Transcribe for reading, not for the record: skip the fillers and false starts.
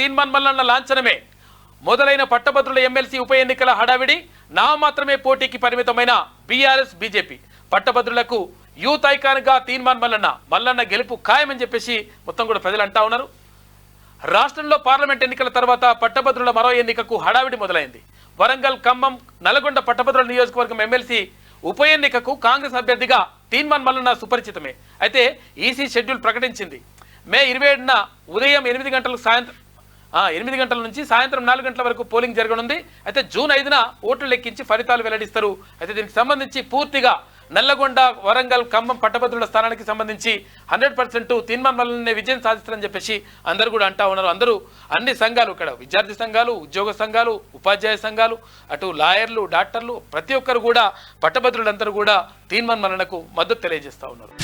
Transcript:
తీన్మాన్ మల్లన్న లాంఛనమే. మొదలైన పట్టభద్రుల ఎమ్మెల్సీ ఉప ఎన్నికల హడావిడి, మాత్రమే పోటీకి పరిమితమైన బీఆర్ఎస్ బీజేపీ. పట్టభద్రులకు యూత్ ఐకాన్గా తీన్మాన్ మల్లన్న గెలుపు ఖాయమని చెప్పేసి మొత్తం కూడా ప్రజలు అంటా ఉన్నారు. రాష్ట్రంలో పార్లమెంట్ ఎన్నికల తర్వాత పట్టభద్రుల మరో ఎన్నికకు హడావిడి మొదలైంది. వరంగల్, ఖమ్మం, నల్గొండ పట్టభద్రుల నియోజకవర్గం ఎమ్మెల్సీ ఉప ఎన్నికకు కాంగ్రెస్ అభ్యర్థిగా తీన్మాన్ మల్లన్న సుపరిచితమే. అయితే ఈసీ షెడ్యూల్ ప్రకటించింది. మే 27న ఉదయం 8 గంటల నుంచి సాయంత్రం 4 గంటల వరకు పోలింగ్ జరగనుంది. అయితే జూన్ 5న ఓట్లు లెక్కించి ఫలితాలు వెల్లడిస్తారు. అయితే దీనికి సంబంధించి పూర్తిగా నల్లగొండ, వరంగల్, ఖమ్మం పట్టభద్రుల స్థానానికి సంబంధించి 100% తీన్మాన్ మల్లన్నే విజయం సాధిస్తారని చెప్పేసి అందరూ కూడా అంటా ఉన్నారు. అందరూ అన్ని సంఘాలు, ఇక్కడ విద్యార్థి సంఘాలు, ఉద్యోగ సంఘాలు, ఉపాధ్యాయ సంఘాలు, అటు లాయర్లు, డాక్టర్లు, ప్రతి ఒక్కరు కూడా పట్టభద్రులందరూ కూడా తీన్మాన్ మల్లన్నకు మద్దతు తెలియజేస్తా ఉన్నారు.